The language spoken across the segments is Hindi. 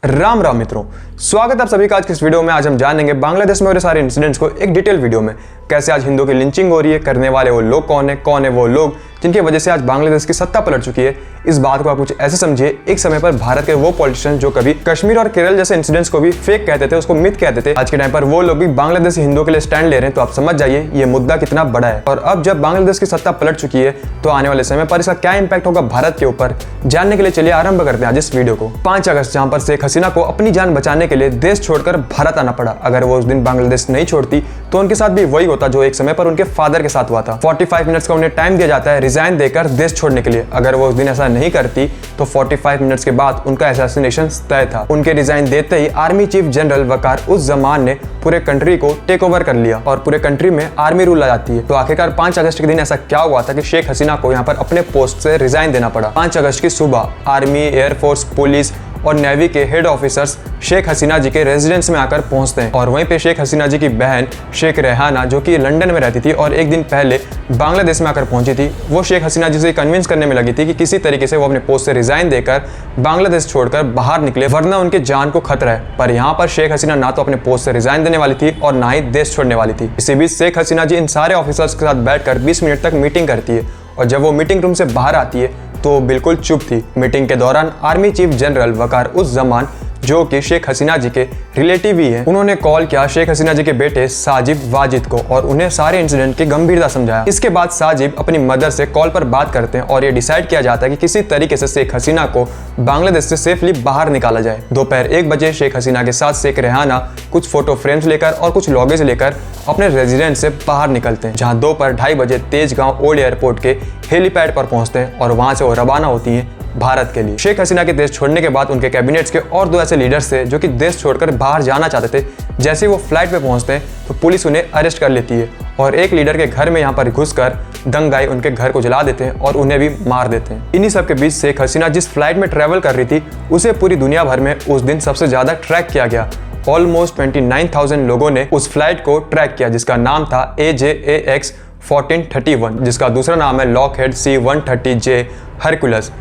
राम राम मित्रों, स्वागत है आप सभी का आज की इस वीडियो में। आज हम जानेंगे बांग्लादेश में हो रहे सारे इंसिडेंट्स को एक डिटेल वीडियो में। कैसे आज हिंदुओं की लिंचिंग हो रही है, करने वाले वो लोग कौन है वो लोग जिनकी वजह से आज बांग्लादेश की सत्ता पलट चुकी है। इस बात को आप कुछ ऐसे समझिए, एक समय पर भारत के वो पॉलिटिशियन जो कभी कश्मीर और केरल जैसे इंसिडेंट्स को भी फेक कहते थे, उसको मिथ कहते थे, आज के टाइम पर वो लोग भी बांग्लादेशी हिंदुओं के लिए स्टैंड ले रहे हैं। तो आप समझ जाइए ये मुद्दा कितना बड़ा है। और अब जब बांग्लादेश की सत्ता पलट चुकी है तो आने वाले समय पर इसका क्या इंपैक्ट होगा भारत के ऊपर, जानने के लिए चलिए आरंभ करते हैं आज इस वीडियो को। 5 अगस्त, जहां पर शेख हसीना को अपनी जान बचाने के लिए देश छोड़कर भारत आना पड़ा। अगर वो उस दिन बांग्लादेश नहीं छोड़ती तो उनके साथ भी वही होता जो एक समय पर उनके फादर के साथ हुआ था। 45 मिनट्स का उन्हें टाइम दिया जाता है रिजाइन देकर देश छोड़ने के लिए। अगर वो उस दिन ऐसा नहीं करती तो 45 मिनट्स के बाद उनका असैसिनेशन तय था। उनके रिजाइन देते ही आर्मी चीफ जनरल वकार उस जमान ने पूरे कंट्री को टेक ओवर कर लिया और पूरे कंट्री में आर्मी रूल आ जाती है। तो आखिरकार 5 अगस्त के दिन ऐसा क्या हुआ था कि शेख हसीना को यहाँ पर अपने पोस्ट से रिजाइन देना पड़ा। 5 अगस्त की सुबह आर्मी, एयरफोर्स, पुलिस और नेवी के हेड ऑफिसर्स शेख हसीना जी के रेजिडेंस में आकर पहुंचते हैं। और वहीं पे शेख हसीना जी की बहन शेख रेहाना, जो कि लंदन में रहती थी और एक दिन पहले बांग्लादेश में आकर पहुंची थी, वो शेख हसीना जी से कन्विंस करने में लगी थी कि किसी तरीके से वो अपने पोस्ट से रिजाइन देकर बांग्लादेश छोड़कर बाहर निकले, वरना उनके जान को खतरा है। पर यहाँ पर शेख हसीना ना तो अपने पोस्ट से रिजाइन देने वाली थी और ना ही देश छोड़ने वाली थी। इसी बीच शेख हसीना जी इन सारे ऑफिसर्स के साथ बैठकर 20 मिनट तक मीटिंग करती है और जब वो मीटिंग रूम से बाहर आती है तो बिल्कुल चुप थी। मीटिंग के दौरान आर्मी चीफ जनरल वकार उस जमान, जो कि शेख हसीना जी के रिलेटिव ही हैं, उन्होंने कॉल किया शेख हसीना जी के बेटे साजिब वाजिद को और उन्हें सारे इंसिडेंट की गंभीरता समझाया। इसके बाद साजिब अपनी मदर से कॉल पर बात करते हैं और ये डिसाइड किया जाता है कि किसी तरीके से शेख हसीना को बांग्लादेश से सेफली बाहर निकाला जाए। दोपहर 1 बजे शेख हसीना के साथ शेख रेहाना कुछ फोटो फ्रेम्स लेकर और कुछ लॉगेज लेकर अपने रेजिडेंस से बाहर निकलते हैं, जहां दोपहर 2:30 बजे तेजगांव ओल्ड एयरपोर्ट के हेलीपैड पर पहुंचते हैं और वहां से वो रवाना होती हैं भारत के लिए। शेख हसीना के देश छोड़ने के बाद उनके कैबिनेट्स के और 2 ऐसे लीडर्स थे जो कि देश छोड़कर बाहर जाना चाहते थे। जैसे ही वो फ्लाइट पे पहुंचते हैं तो पुलिस उन्हें अरेस्ट कर लेती है और एक लीडर के घर में यहाँ पर घुसकर दंगाई उनके घर को जला देते हैं और उन्हें भी मार देते हैं। इन्हीं सब के बीच शेख हसीना जिस फ्लाइट में ट्रेवल कर रही थी उसे पूरी दुनिया भर में उस दिन सबसे ज्यादा ट्रैक किया गया। ऑलमोस्ट 29,000 लोगों ने उस फ्लाइट को ट्रैक किया, जिसका नाम था AJAX 1431, जिसका दूसरा नाम है लॉकहेड C-130J हरकुलस,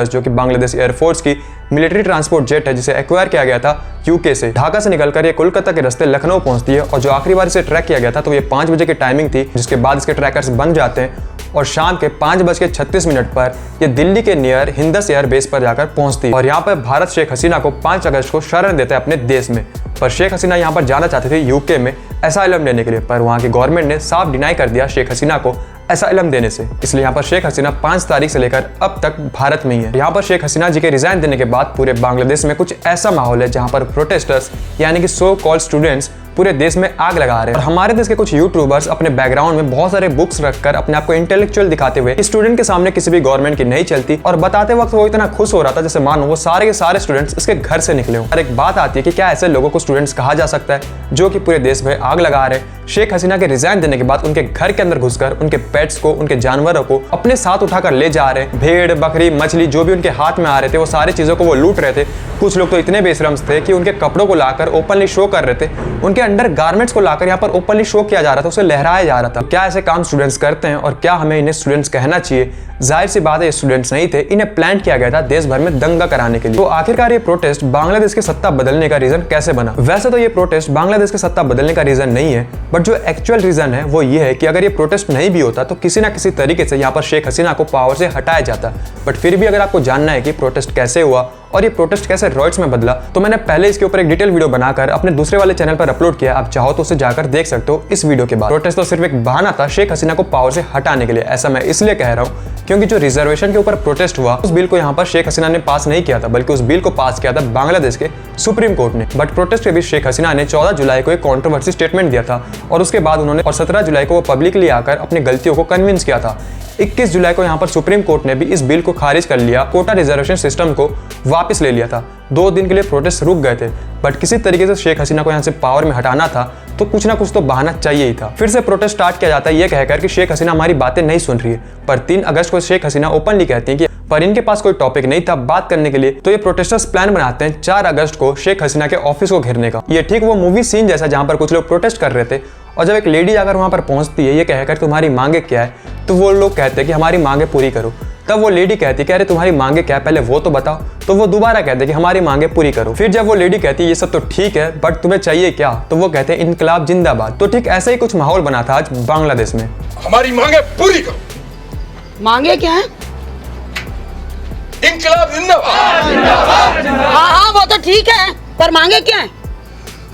जो कि बांग्लादेश एयरफोर्स की मिलिट्री ट्रांसपोर्ट जेट है, जिसे एक्वायर किया गया था यूके से। ढाका से निकलकर ये कोलकाता के रास्ते लखनऊ पहुंचती है और जो आखिरी बार इसे ट्रैक किया गया था तो ये 5 बजे की टाइमिंग थी, जिसके बाद इसके ट्रैकर्स बन जाते हैं और शाम के 5:36 पर ये दिल्ली के नियर हिंदस एयर बेस पर जाकर पहुंचती है। और यहाँ पर भारत शेख हसीना को 5 अगस्त को शरण देता है अपने देश में। पर शेख हसीना यहाँ पर जाना चाहते थे यूके में एसाइलम लेने के लिए, पर वहाँ की गवर्नमेंट ने साफ डिनाई कर दिया शेख हसीना को एसाइलम देने से। इसलिए यहाँ पर शेख हसीना 5 तारीख से लेकर अब तक भारत में ही है। यहाँ पर शेख हसीना जी के रिजाइन देने के बाद पूरे बांग्लादेश में कुछ ऐसा माहौल है जहाँ पर प्रोटेस्टर्स यानी कि सो कॉल्ड स्टूडेंट्स पूरे देश में आग लगा रहे हैं। और हमारे देश के कुछ यूट्यूबर्स अपने बैकग्राउंड में बहुत सारे बुक्स रखकर अपने आप को इंटेलेक्चुअल दिखाते हुए स्टूडेंट के सामने किसी भी गवर्नमेंट की नहीं चलती और बताते वक्त वो इतना खुश हो रहा था जैसे मानो वो सारे के सारे स्टूडेंट्स इसके घर से निकले हो। और एक बात आती है कि क्या ऐसे लोगों को स्टूडेंट्स कहा जा सकता है जो कि पूरे देश में आग लगा रहे हैं। शेख हसीना के रिजाइन देने के बाद उनके घर के अंदर घुसकर उनके पेट्स को, उनके जानवरों को अपने साथ उठाकर ले जा रहे हैं। भेड़, बकरी, मछली जो भी उनके हाथ में आ रहे थे वो सारी चीजों को वो लूट रहे थे। कुछ लोग तो इतने बेशरम थे कि उनके कपड़ों को लाकर ओपनली शो कर रहे थे, उनके अंडर गारमेंट्स को लाकर यहाँ पर ओपनली शो किया जा रहा था, उसे लहराया जा रहा था। क्या ऐसे काम स्टूडेंट्स करते हैं और क्या हमें इन्हें स्टूडेंट्स कहना चाहिए? जाहिर सी बात है ये स्टूडेंट्स नहीं थे, इन्हें प्लान किया गया था देश भर में दंगा कराने के लिए। तो आखिरकार ये प्रोटेस्ट बांग्लादेश की सत्ता बदलने का रीजन कैसे बना? वैसे तो ये प्रोटेस्ट बांग्लादेश की सत्ता बदलने का रीजन नहीं है, बट जो एक्चुअल रीजन है वो ये है कि अगर ये प्रोटेस्ट नहीं भी होता तो किसी ना किसी तरीके से यहाँ पर शेख हसीना को पावर से हटाया जाता। बट फिर भी अगर आपको जानना है कि प्रोटेस्ट कैसे हुआ और ये प्रोटेस्ट कैसे रॉयट्स में बदला तो मैंने पहले इसके ऊपर एक डिटेल वीडियो बनाकर अपने दूसरे वाले चैनल पर अपलोड किया। आप चाहो तो उसे जाकर देख सकते हो इस वीडियो के बाद। प्रोटेस्ट तो सिर्फ एक बहाना था शेख हसीना को पावर से हटाने के लिए। ऐसा मैं इसलिए कह रहा हूँ क्योंकि जो रिजर्वेशन के ऊपर प्रोटेस्ट हुआ उस बिल को यहाँ पर शेख हसीना ने पास नहीं किया था, बल्कि उस बिल को पास किया था बांग्लादेश के सुप्रीम कोर्ट ने। बट प्रोटेस्ट के बीच शेख हसीना ने 14 जुलाई को एक कंट्रोवर्सी स्टेटमेंट दिया था और उसके बाद उन्होंने 17 जुलाई को वो पब्लिकली आकर अपनी गलतियों को कन्विंस किया था। 21 जुलाई को यहाँ पर सुप्रीम कोर्ट ने भी इस बिल को खारिज कर लिया, कोटा रिजर्वेशन सिस्टम को वापस ले लिया था। 2 दिन के लिए प्रोटेस्ट रुक गए थे, बट किसी तरीके से शेख हसीना को यहाँ से पावर में हटाना था तो कुछ ना कुछ तो बहाना चाहिए ही था। फिर से प्रोटेस्ट स्टार्ट किया जाता है ये कहकर कि शेख हसीना हमारी बातें नहीं सुन रही है। पर 3 अगस्त को शेख हसीना ओपनली कहती हैं कि पर इनके पास कोई टॉपिक नहीं था बात करने के लिए, तो ये प्रोटेस्टर्स प्लान बनाते हैं 4 अगस्त को शेख हसीना के ऑफिस को घेरने का। ये ठीक वो मूवी सीन जैसा जहां पर कुछ लोग प्रोटेस्ट कर रहे थे और जब एक लेडी आकर वहां पर पहुंचती है ये कहकर तुम्हारी मांगे क्या है, तो वो लोग कहते हैं कि हमारी मांगे पूरी करो। तब वो लेडी कहती कि अरे तुम्हारी मांगे क्या है, पहले वो तो बताओ। तो वो दोबारा कहते कि हमारी मांगे पूरी करो। फिर जब वो लेडी कहती ये सब तो ठीक है बट तुम्हें चाहिए क्या, तो वो कहते हैं इनकलाब जिंदाबाद। तो ठीक ऐसा ही कुछ माहौल बना था आज बांग्लादेश में। हमारी मांगे पूरी करो। मांगे क्या है? इनकलाब जिंदाबाद। हाँ वो तो ठीक है, पर मांगे क्या है?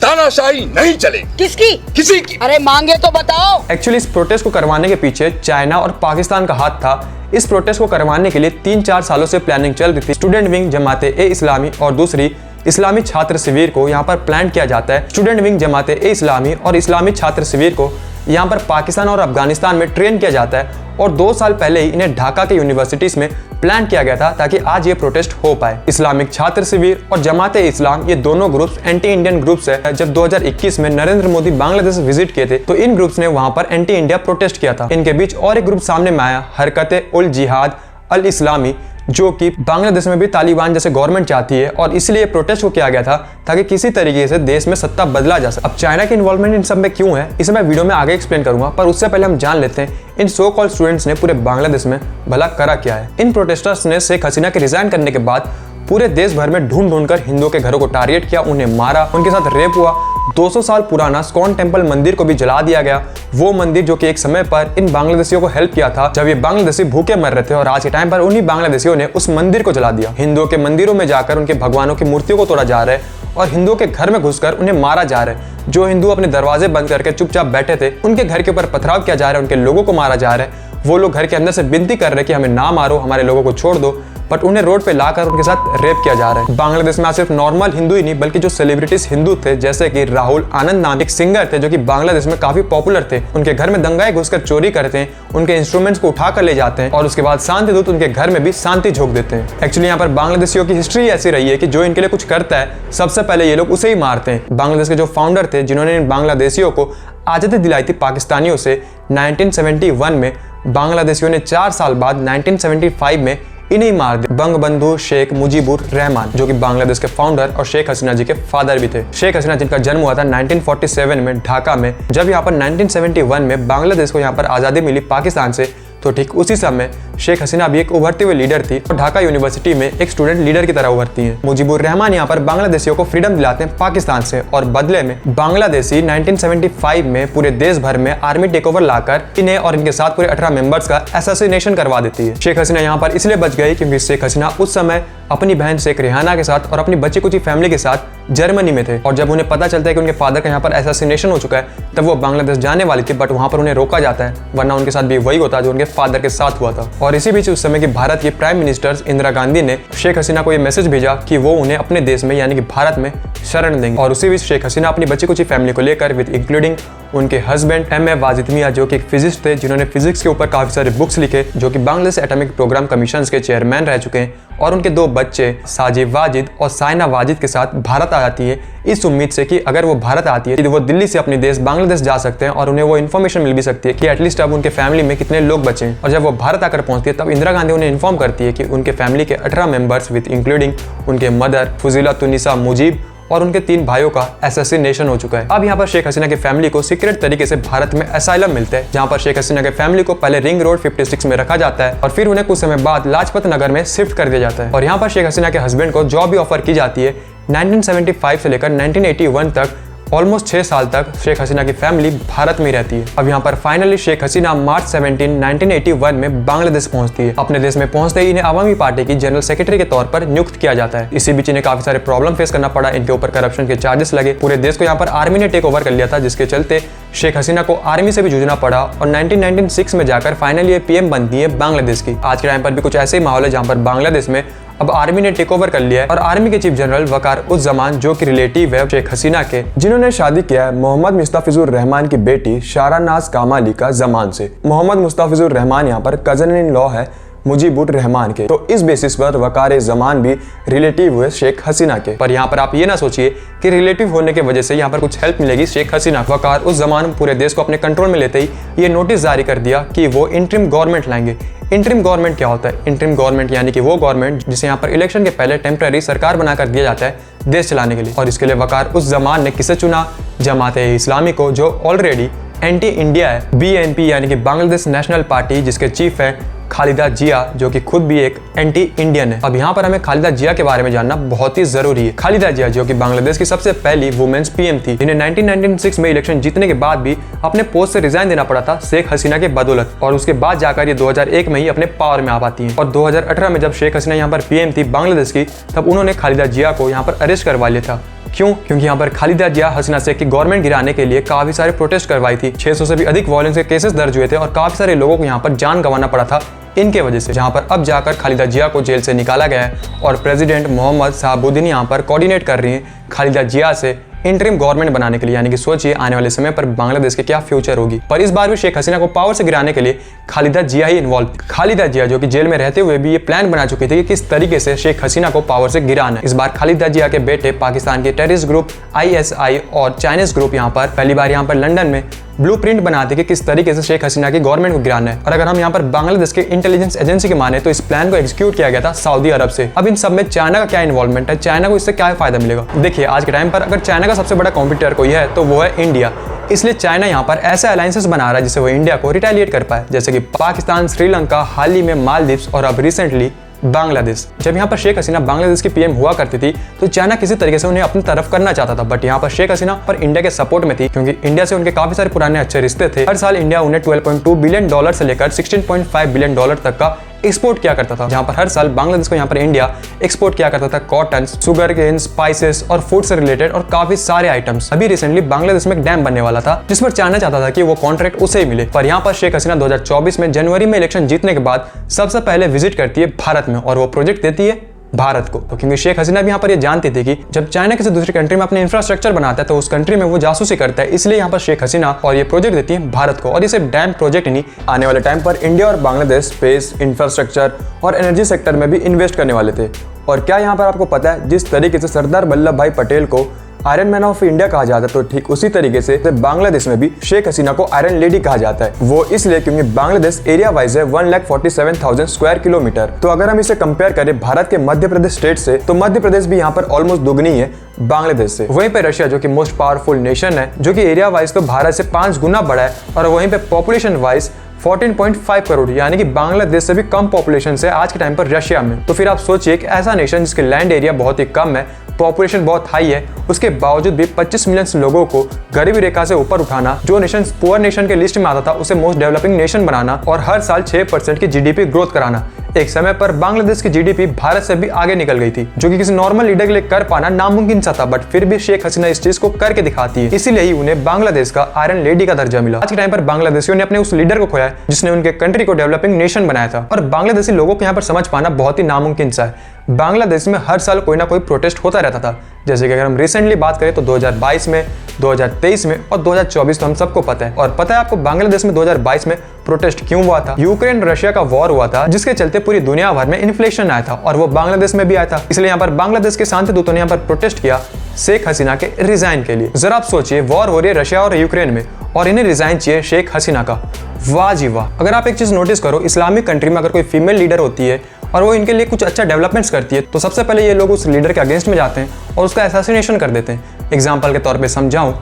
तानाशाही नहीं चलेगी। किसकी? किसी की। अरे मांगे तो बताओ। एक्चुअली इस प्रोटेस्ट को करवाने के पीछे चाइना और पाकिस्तान का हाथ था। इस प्रोटेस्ट को करवाने के लिए 3-4 सालों से प्लानिंग चल रही थी। स्टूडेंट विंग जमात-ए-इस्लामी और दूसरी इस्लामी छात्र शिविर को यहाँ पर प्लान किया जाता है। स्टूडेंट विंग जमात-ए-इस्लामी और इस्लामी छात्र शिविर को यहाँ पर पाकिस्तान और अफगानिस्तान में ट्रेन किया जाता है और 2 साल पहले ही इन्हें ढाका के यूनिवर्सिटीज में प्लान किया गया था ताकि आज ये प्रोटेस्ट हो पाए। इस्लामिक छात्र शिविर और जमात-ए-इस्लाम ये दोनों ग्रुप्स एंटी इंडियन ग्रुप्स है। जब 2021 में नरेंद्र मोदी बांग्लादेश विजिट किए थे तो इन ग्रुप्स ने वहां पर एंटी इंडिया प्रोटेस्ट किया था। इनके बीच और एक ग्रुप सामने में आया, हरकत-उल-जिहाद अल-इस्लामी, जो कि बांग्लादेश में भी तालिबान जैसे गवर्नमेंट चाहती है और इसलिए प्रोटेस्ट को किया गया था ताकि किसी तरीके से देश में सत्ता बदला जा सके। अब चाइना की इन्वॉल्वमेंट इन सब में क्यों है इसे मैं वीडियो में आगे एक्सप्लेन करूंगा, पर उससे पहले हम जान लेते हैं इन सो कॉल्ड स्टूडेंट्स ने पूरे बांग्लादेश में भला करा क्या है। इन प्रोटेस्टर्स ने शेख हसीना के रिजाइन करने के बाद पूरे देश भर में ढूंढ कर हिंदुओं के घरों को टारगेट किया, उन्हें मारा, उनके साथ रेप हुआ। 200 साल पुराना स्कॉन टेम्पल मंदिर को भी जला दिया गया। वो मंदिर जो कि एक समय पर इन बांग्लादेशियों को हेल्प किया था जब ये बांग्लादेशी भूखे मर रहे थे, और आज के टाइम पर उन्हीं बांग्लादेशियों ने उस मंदिर को जला दिया। हिंदुओं के मंदिरों में जाकर उनके भगवानों की मूर्तियों को तोड़ा जा रहा है और हिंदुओं के घर में घुसकर उन्हें मारा जा रहा है। जो हिंदू अपने दरवाजे बंद करके चुपचाप बैठे थे उनके घर के ऊपर पथराव किया जा रहा है, उनके लोगों को मारा जा रहा है। वो लोग घर के अंदर से विनती कर रहे हैं कि हमें ना मारो, हमारे लोगों को छोड़ दो, बट उन्हें रोड पे लाकर उनके साथ रेप किया जा रहा है। बांग्लादेश में सिर्फ नॉर्मल हिंदू ही नहीं बल्कि जो सेलिब्रिटीज हिंदू थे, जैसे कि राहुल आनंद नाम एक सिंगर थे जो कि बांग्लादेश में काफी पॉपुलर थे, उनके घर में दंगाई घुसकर चोरी करते हैं, उनके इंस्ट्रूमेंट्स को उठाकर ले जाते हैं और उसके बाद शांति दूत उनके घर में भी शांति झोंक देते हैं। एक्चुअली यहाँ पर बांग्लादेशियों की हिस्ट्री ऐसी रही है कि जो इनके लिए कुछ करता है सबसे पहले ये लोग उसे ही मारते हैं। बांग्लादेश के जो फाउंडर थे जिन्होंने इन बांग्लादेशियों को आजादी दिलाई थी पाकिस्तानियों से 1971 में, बांग्लादेशियों ने 4 साल बाद 1975 में इन्हें मार दिया। बंगबंधु शेख मुजीबुर रहमान जो कि बांग्लादेश के फाउंडर और शेख हसीना जी के फादर भी थे। शेख हसीना जिनका जन्म हुआ था 1947 में ढाका में। जब यहाँ पर 1971 में बांग्लादेश को यहाँ पर आज़ादी मिली पाकिस्तान से, तो ठीक उसी समय शेख हसीना भी एक उभरती हुई लीडर थी और ढाका यूनिवर्सिटी में एक स्टूडेंट लीडर की तरह उभरती हैं। मुजीबुर रहमान यहाँ पर बांग्लादेशियों को फ्रीडम दिलाते हैं पाकिस्तान से और बदले में बांग्लादेशी 1975 में पूरे देश भर में आर्मी टेकओवर लाकर इन्हें और इनके साथ पूरे 18 मेंबर्स का असैसिनेशन करवा देती है। शेख हसीना यहाँ पर इसलिए बच गई क्योंकि शेख हसीना उस समय अपनी बहन शेख रेहाना के साथ और अपनी बच्ची कुची फैमिली के साथ जर्मनी में थे और जब उन्हें पता चलता है कि उनके फादर का यहाँ पर असैसिनेशन हो चुका है तब वो बांग्लादेश जाने वाली थी, बट वहाँ पर उन्हें रोका जाता है, वरना उनके साथ भी वही होता जो उनके फादर के साथ हुआ था। और इसी बीच उस समय की भारत की प्राइम मिनिस्टर इंदिरा गांधी ने शेख हसीना को ये मैसेज भेजा कि वो उन्हें अपने देश में यानी कि भारत में शरण देंगे। और उसी बीच शेख हसीना अपनी बच्ची कुची फैमिली को लेकर विद इंक्लूडिंग उनके हस्बैंड M.A. वाजिद मियां जो कि एक फिजिस्ट थे जिन्होंने फिजिक्स के ऊपर काफी सारे बुक्स लिखे, जो कि बांग्लादेश एटॉमिक प्रोग्राम कमीशन के चेयरमैन रह चुके हैं, और उनके 2 बच्चे साजिब वाजिद और साइना वाजिद के साथ भारत आ जाती है इस उम्मीद से कि अगर वो भारत आती है तो वो दिल्ली से अपने देश बांग्लादेश जा सकते हैं और उन्हें वो इन्फॉर्मेशन मिल भी सकती है कि एटलीस्ट अब उनके फैमिली में कितने लोग बचे हैं। और जब वो भारत आकर पहुंचती है तब इंदिरा गांधी उन्हें इन्फॉर्म करती है कि उनके फैमिली के 18 मेंबर्स विद इंक्लूडिंग उनके मदर फुजीलतुन्निसा मुजीब और उनके 3 भाइयों का असैसिनेशन हो चुका है। अब यहाँ पर शेख हसीना की फैमिली को सीक्रेट तरीके से भारत में असाइलम मिलता है, जहाँ पर शेख हसीना के फैमिली को पहले रिंग रोड 56 में रखा जाता है और फिर उन्हें कुछ समय बाद लाजपत नगर में शिफ्ट कर दिया जाता है। और यहाँ पर शेख हसीना के हस्बैंड को जॉब भी ऑफर की जाती है। 1975 से लेकर 1981 तक ऑलमोस्ट 6 साल तक शेख हसीना की फैमिली भारत में रहती है। अब यहाँ पर फाइनली शेख हसीना मार्च 17, 1981 में बांग्लादेश पहुंचती है। अपने देश में पहुंचते ही इन्हें अवामी पार्टी की जनरल सेक्रेटरी के तौर पर नियुक्त किया जाता है। इसी बीच इन्हें काफी सारे प्रॉब्लम फेस करना पड़ा, इनके ऊपर करप्शन के चार्जेस लगे, पूरे देश को यहाँ पर आर्मी ने टेक ओवर कर लिया था, जिसके चलते शेख हसीना को आर्मी से भी जूझना पड़ा और 1996 में जाकर फाइनली ये पीएम बनती है बांग्लादेश की। आज के टाइम पर भी कुछ ऐसे ही माहौल है जहाँ पर बांग्लादेश में अब आर्मी ने टेक ओवर कर लिया है और आर्मी के चीफ जनरल वकार उस जमान जो कि रिलेटिव है शेख हसीना के, जिन्होंने शादी किया है मोहम्मद मुस्तफिजुर रहमान की बेटी शारानाज कामाली का जमान से। मोहम्मद मुस्तफिजुर रहमान यहाँ पर कजन इन लॉ है मुजीबुर रहमान के, तो इस बेसिस पर वकार जमान भी रिलेटिव हुए शेख हसीना के। पर यहाँ पर आप ये ना सोचिए कि रिलेटिव होने की वजह से यहाँ पर कुछ हेल्प मिलेगी शेख हसीना। वकार उस जमान पूरे देश को अपने कंट्रोल में लेते ही ये नोटिस जारी कर दिया कि वो इंटरिम गवर्नमेंट लाएंगे। इंटरिम गवर्नमेंट क्या होता है? इंटरिम गवर्नमेंट यानी कि वो गवर्नमेंट जिसे यहाँ पर इलेक्शन के पहले टेम्पररी सरकार बनाकर दिया जाता है देश चलाने के लिए। और इसके लिए वकार उस जमान ने किसे चुना? जमात-ए-इस्लामी को, जो ऑलरेडी एंटी इंडिया है। BNP यानी कि बांग्लादेश नेशनल पार्टी, जिसके चीफ है खालिदा जिया, जो कि खुद भी एक एंटी इंडियन है। अब यहाँ पर हमें खालिदा जिया के बारे में जानना बहुत ही जरूरी है। खालिदा जिया जो कि बांग्लादेश की सबसे पहली वुमेन्स पीएम थी, जिन्हें 1996 में इलेक्शन जीतने के बाद भी अपने पोस्ट से रिजाइन देना पड़ा था शेख हसीना के बदौलत, और उसके बाद जाकर ये 2001 में ही अपने पावर में आ पाती हैं। और 2018 में जब शेख हसीना यहाँ पर पीएम थी बांग्लादेश की, तब उन्होंने खालिदा जिया को यहाँ पर अरेस्ट करवा लिया था। क्यों? क्योंकि यहाँ पर खालिदा जिया हसीना शेख की गवर्नमेंट गिराने के लिए काफी सारे प्रोटेस्ट करवाई थी। 600 से भी अधिक वायलेंस के केसेस दर्ज हुए थे और काफी सारे लोगों को यहाँ पर जान गंवाना पड़ा था इनके वजह से, जहाँ पर अब जाकर खालिदा जिया को जेल से निकाला गया है और प्रेसिडेंट मोहम्मद शहाबुद्दीन यहाँ पर कोऑर्डिनेट कर रही हैं खालिदा जिया से इंटरिम गवर्नमेंट बनाने के लिए। यानी कि सोचिए आने वाले समय पर बांग्लादेश की क्या फ्यूचर होगी। पर इस बार भी शेख हसीना को पावर से गिराने के लिए खालिदा जिया ही इन्वॉल्व। खालिदा जिया जो कि जेल में रहते हुए भी ये प्लान बना चुकी थी कि किस तरीके से शेख हसीना को पावर से गिराना है। इस बार खालिदा जिया के बेटे पाकिस्तान के टेररिस्ट ग्रुप ISI और चाइनीज ग्रुप यहाँ पर पहली बार यहाँ पर लंदन में ब्लूप्रिंट बनाते कि किस तरीके से शेख हसीना की गवर्नमेंट को गिराना है। और अगर हम यहाँ पर बांग्लादेश के इंटेलिजेंस एजेंसी के माने तो इस प्लान को एग्जीक्यूट किया गया था सऊदी अरब से। अब इन सब में चाइना का क्या इन्वॉल्वमेंट है, चाइना को इससे क्या फायदा मिलेगा? देखिए आज के टाइम पर अगर चाइना का सबसे बड़ा कॉम्पिटिटर कोई है तो वो है इंडिया। इसलिए चाइना यहाँ पर ऐसे अलायंसेस बना रहा है जिससे वो इंडिया को रिटेलिएट कर पाए, जैसे कि पाकिस्तान, श्रीलंका, हाल ही में मालदीव्स और अब रिसेंटली बांग्लादेश। जब यहाँ पर शेख हसीना बांग्लादेश की पीएम हुआ करती थी तो चाइना किसी तरीके से उन्हें अपनी तरफ करना चाहता था, बट यहाँ पर शेख हसीना पर इंडिया के सपोर्ट में थी, क्योंकि इंडिया से उनके काफी सारे पुराने अच्छे रिश्ते थे। हर साल इंडिया उन्हें $12.2 बिलियन से लेकर $16.5 बिलियन तक का एक्सपोर्ट किया करता था, जहां पर हर साल बांग्लादेश को यहाँ पर इंडिया एक्सपोर्ट किया करता था कॉटन, शुगर केन, स्पाइसेस और फूड से रिलेटेड और काफी सारे आइटम्स। अभी रिसेंटली बांग्लादेश में एक डैम बनने वाला था जिस पर चाइना चाहता था कि वो कॉन्ट्रैक्ट उसे ही मिले, पर यहाँ पर शेख हसीना 2024 में जनवरी में इलेक्शन जीतने के बाद सबसे पहले विजिट करती है भारत में और वो प्रोजेक्ट देती है भारत को। तो क्योंकि शेख हसीना भी यहाँ पर ये जानती थी कि जब चाइना किसी दूसरी कंट्री में अपने इंफ्रास्ट्रक्चर बनाता है तो उस कंट्री में वो जासूसी करता है, इसलिए यहाँ पर शेख हसीना और ये प्रोजेक्ट देती है भारत को। और ये सिर्फ डैम प्रोजेक्ट नहीं, आने वाले टाइम पर इंडिया और बांग्लादेश स्पेस, इंफ्रास्ट्रक्चर और एनर्जी सेक्टर में भी इन्वेस्ट करने वाले थे। और क्या यहाँ पर आपको पता है, जिस तरीके से सरदार वल्लभ भाई पटेल को आयरन मैन ऑफ इंडिया कहा जाता है, तो ठीक उसी तरीके से बांग्लादेश में भी शेख हसीना को आयरन लेडी कहा जाता है। वो इसलिए क्योंकि बांग्लादेश एरिया वाइज है 1,47,000 स्क्वायर किलोमीटर। तो अगर हम इसे कंपेयर करें भारत के मध्य प्रदेश स्टेट से, तो मध्य प्रदेश भी यहाँ पर ऑलमोस्ट दुगनी है बांग्लादेश से। वहीं पे रशिया जो कि मोस्ट पावरफुल नेशन है, जो कि एरिया वाइज तो भारत से 5 गुना बड़ा है, और वहीं पे पॉपुलेशन वाइज 14.5 करोड़, यानी कि बांग्लादेश से भी कम पॉपुलेशन से आज के टाइम पर रशिया में। तो फिर आप सोचिए एक ऐसा नेशन जिसके लैंड एरिया बहुत ही कम है, पॉपुलेशन बहुत हाई है, उसके बावजूद भी 25 मिलियन लोगों को गरीबी रेखा से ऊपर उठाना, जो नेशन पुअर नेशन के लिस्ट में आता था उसे मोस्ट डेवलपिंग नेशन बनाना, और हर साल 6% की जीडीपी ग्रोथ कराना। एक समय पर बांग्लादेश की जीडीपी भारत से भी आगे निकल गई थी, जो कि किसी नॉर्मल लीडर के लिए कर पाना नामुमकिन सा था, बट फिर भी शेख हसीना इस चीज को करके दिखाती है। इसीलिए ही उन्हें बांग्लादेश का आयरन लेडी का दर्जा मिला। आज के टाइम पर बांग्लादेशियों ने अपने उस लीडर को खोया जिसने उनके कंट्री को डेवलपिंग नेशन बनाया था। और बांग्लादेशी लोगों को यहाँ पर समझ पाना बहुत ही नामुमकिन सा है। बांग्लादेश में हर साल कोई ना कोई प्रोटेस्ट होता रहता था, जैसे कि अगर हम रिसेंटली बात करें तो 2022 में, 2023 में और 2024 तो हम सबको पता है। और पता है आपको बांग्लादेश में 2022 में प्रोटेस्ट क्यों हुआ था? यूक्रेन रशिया का वॉर हुआ था, जिसके चलते पूरी दुनिया भर में इन्फ्लेशन आया था और वो बांग्लादेश में भी आया था। इसलिए यहाँ पर बांग्लादेश के शांति दूतों ने यहाँ पर प्रोटेस्ट किया शेख हसीना के रिजाइन के लिए। जरा आप सोचिए, वॉर हो रही है रशिया और यूक्रेन में और इन्हें रिजाइन चाहिए शेख हसीना का। वाह जी वाह। अगर आप एक चीज नोटिस करो, इस्लामिक कंट्री में अगर कोई फीमेल लीडर होती है और वो इनके लिए कुछ अच्छा डेवलपमेंट्स करती है, तो सबसे पहले ये लोग उस लीडर के अगेंस्ट में जाते हैं और उसका असैसिनेशन कर देते हैं। एग्जाम्पल के तौर पे समझाऊं,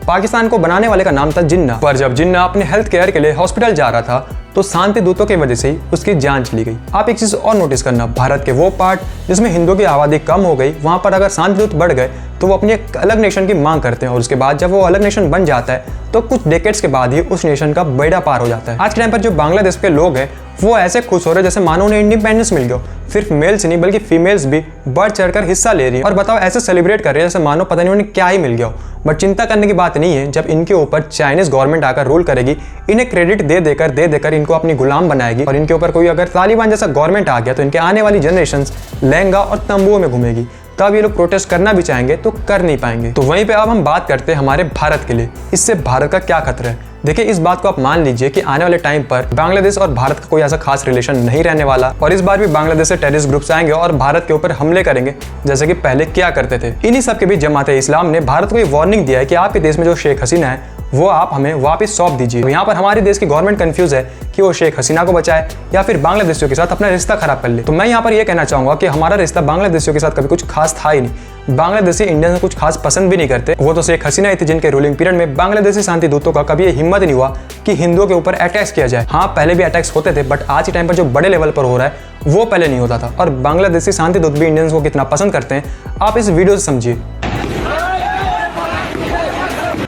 पाकिस्तान को बनाने वाले का नाम था जिन्ना, पर जब जिन्ना अपने हेल्थ केयर के लिए हॉस्पिटल जा रहा था तो शांति दूतों की वजह से ही उसकी जान चली गई। आप एक चीज और नोटिस करना, भारत के वो पार्ट जिसमें हिंदुओं की आबादी कम हो गई, वहां पर अगर शांति दूत बढ़ गए तो वो अपनी एक अलग नेशन की मांग करते हैं, और उसके बाद जब वो अलग नेशन बन जाता है तो कुछ डेकेड्स के बाद ही उस नेशन का बेड़ा पार हो जाता है। आज के टाइम पर जो बांग्लादेश के लोग हैं वो ऐसे खुश हो रहे जैसे मानो उन्हें इंडिपेंडेंस मिल गया। सिर्फ मेल्स नहीं बल्कि फीमेल्स भी बढ़ चढ़कर हिस्सा ले रही है, और बताओ ऐसे सेलिब्रेट कर रहे हैं जैसे मानो पता नहीं उन्हें क्या ही मिल गया हो। बट चिंता करने की बात नहीं है, जब इनके ऊपर चाइनीज गवर्नमेंट आकर रूल करेगी, इन्हें क्रेडिट दे देकर इनको अपनी गुलाम बनाएगी, और इनके ऊपर कोई अगर तालिबान जैसा गवर्नमेंट आ गया तो इनके आने वाली जनरेशन लहंगा और तंबुओं में घूमेगी। तब ये लोग प्रोटेस्ट करना भी चाहेंगे तो कर नहीं पाएंगे। तो वहीं पे अब हम बात करते हैं हमारे भारत के लिए, इससे भारत का क्या खतरा है। देखिए, इस बात को आप मान लीजिए कि आने वाले टाइम पर बांग्लादेश और भारत का कोई ऐसा खास रिलेशन नहीं रहने वाला, और इस बार भी बांग्लादेश से टेररिस्ट ग्रुप्स आएंगे और भारत के ऊपर हमले करेंगे जैसे कि पहले किया करते थे। इन्हीं सब के बीच जमात-ए-इस्लाम ने भारत को ये वार्निंग दिया है कि आपके देश में जो शेख हसीना है वो आप हमें वापस सौंप दीजिए। यहाँ पर हमारे देश की गवर्नमेंट कंफ्यूज है कि वो शेख हसीना को बचाए या फिर बांग्लादेशियों के साथ अपना रिश्ता खराब कर ले। तो मैं यहाँ पर ये कहना चाहूंगा कि हमारा रिश्ता बांग्लादेशियों के साथ कभी कुछ खास था ही नहीं। बांग्लादेशी इंडिया से कुछ खास पसंद भी नहीं करते। वो तो शेख हसीना ही थी जिनके रूलिंग पीरियड में बांग्लादेशी शांति दूतों का कभी हिम्मत नहीं हुआ कि हिंदुओं के ऊपर अटैक्स किया जाए। हाँ, पहले भी अटैक्स होते थे, बट आज के टाइम पर जो बड़े लेवल पर हो रहा है वो पहले नहीं होता था। और बांग्लादेशी शांति दूत भी इंडियंस को कितना पसंद करते हैं आप इस वीडियो से समझिए।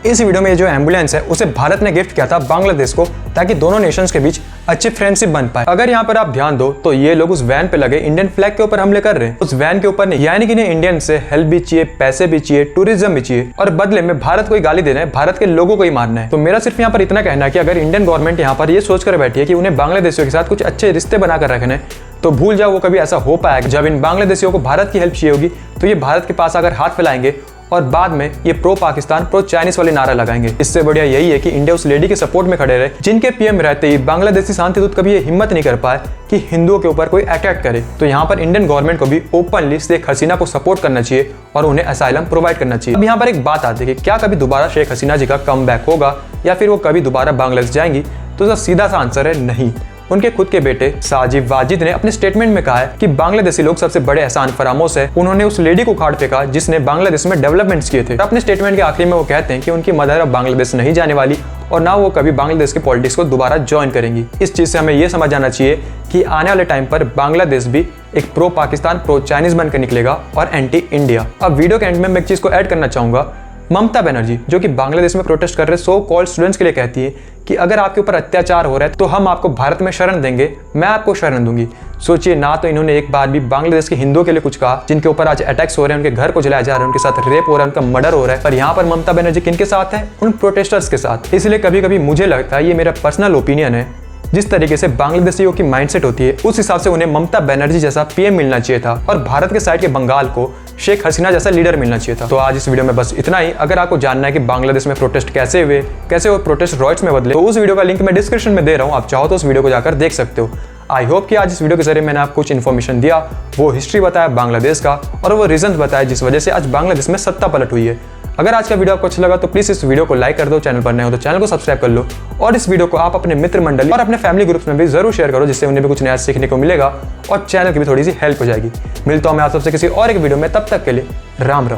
इस वीडियो में ये जो एम्बुलेंस है उसे भारत ने गिफ्ट किया था बांग्लादेश को, ताकि दोनों नेशंस के बीच अच्छी फ्रेंडशिप बन पाए। अगर यहाँ पर आप ध्यान दो तो ये लोग उस वैन पे लगे इंडियन फ्लैग के ऊपर हमले कर रहे हैं, उस वैन के ऊपर नहीं। यानी कि इन्हें इंडियन से हेल्प भी चाहिए, पैसे भी चाहिए, टूरिज्म भी चाहिए, और बदले में भारत को ही गाली दे रहे हैं, भारत के लोगों को ही मारना है। तो मेरा सिर्फ यहाँ पर इतना कहना है कि अगर इंडियन गवर्नमेंट यहाँ पर ये सोचकर बैठी है कि उन्हें बांग्लादेशियों के साथ कुछ अच्छे रिश्ते बनाकर रखने, तो भूल जाओ वो कभी ऐसा हो पाएगा। जब इन बांग्लादेशियों को भारत की हेल्प चाहिए होगी तो ये भारत के पास अगर हाथ फैलाएंगे और बाद में ये प्रो पाकिस्तान प्रो चाइनीज वाले नारा लगाएंगे। इससे बढ़िया यही है कि इंडिया उस लेडी के सपोर्ट में खड़े रहे जिनके पीएम रहते ही बांग्लादेशी शांति दूत कभी ये हिम्मत नहीं कर पाए कि हिंदुओं के ऊपर कोई अटैक करे। तो यहाँ पर इंडियन गवर्नमेंट को भी ओपनली शेख हसीना को सपोर्ट करना चाहिए और उन्हें असाइलम प्रोवाइड करना चाहिए। अब यहाँ पर एक बात आती है कि क्या कभी दोबारा शेख हसीना जी का कम बैक होगा या फिर वो कभी दोबारा बांग्लादेश जाएंगी? तो इसका सीधा सा आंसर है नहीं। उनके खुद के बेटे साजिद वाजिद ने अपने स्टेटमेंट में कहा है कि बांग्लादेशी लोग सबसे बड़े एहसान फरामोश है। उन्होंने उस लेडी को उखाड़ फेंका जिसने बांग्लादेश में डेवलपमेंट्स किए थे। अपने स्टेटमेंट के आखिरी में वो कहते हैं कि उनकी मदर अब बांग्लादेश नहीं जाने वाली और ना वो कभी बांग्लादेश की पॉलिटिक्स को दोबारा ज्वाइन करेंगी। इस चीज से हमें ये समझ आना चाहिए कि आने वाले टाइम पर बांग्लादेश भी एक प्रो पाकिस्तान प्रो चाइनीज बनकर निकलेगा और एंटी इंडिया। अब वीडियो के एंड में मैं एक चीज को ऐड करना चाहूंगा। ममता बनर्जी जो कि बांग्लादेश में प्रोटेस्ट कर रहे सो कॉल्ड स्टूडेंट्स के लिए कहती है कि अगर आपके ऊपर अत्याचार हो रहा है तो हम आपको भारत में शरण देंगे, मैं आपको शरण दूंगी। सोचिए, ना तो इन्होंने एक बार भी बांग्लादेश के हिंदुओं के लिए कुछ कहा जिनके ऊपर आज अटैक्स हो रहे हैं, उनके घर को जलाया जा रहा है, उनके साथ रेप हो रहा है, उनका मर्डर हो रहा है। पर यहाँ पर ममता बनर्जी किनके साथ है? उन प्रोटेस्टर्स के साथ। इसलिए कभी कभी मुझे लगता है, ये मेरा पर्सनल ओपिनियन है, जिस तरीके से बांग्लादेशियों की माइंडसेट होती है उस हिसाब से उन्हें ममता बनर्जी जैसा पीएम मिलना चाहिए था और भारत के साइड के बंगाल को शेख हसीना जैसा लीडर मिलना चाहिए था। तो आज इस वीडियो में बस इतना ही। अगर आपको जानना है कि बांग्लादेश में प्रोटेस्ट कैसे हुए, कैसे वो प्रोटेस्ट रॉयट्स में बदले, तो उस वीडियो का लिंक मैं डिस्क्रिप्शन में दे रहा हूँ, आप चाहो तो उस वीडियो को जाकर देख सकते हो। आई होप कि आज इस वीडियो के जरिए मैंने आपको कुछ इन्फॉर्मेशन दिया, वो हिस्ट्री बताया बांग्लादेश का और वो रीजन बताया जिस वजह से आज बांग्लादेश में सत्ता पलट हुई है। अगर आज का वीडियो आपको अच्छा लगा तो प्लीज इस वीडियो को लाइक कर दो, चैनल पर नए हो तो चैनल को सब्सक्राइब कर लो और इस वीडियो को आप अपने मित्र मंडली और अपने फैमिली ग्रुप्स में भी जरूर शेयर करो, जिससे उन्हें भी कुछ नया सीखने को मिलेगा और चैनल की भी थोड़ी सी हेल्प हो जाएगी। मिलता हूं मैं आप सबसे किसी और एक वीडियो में, तब तक के लिए राम राम।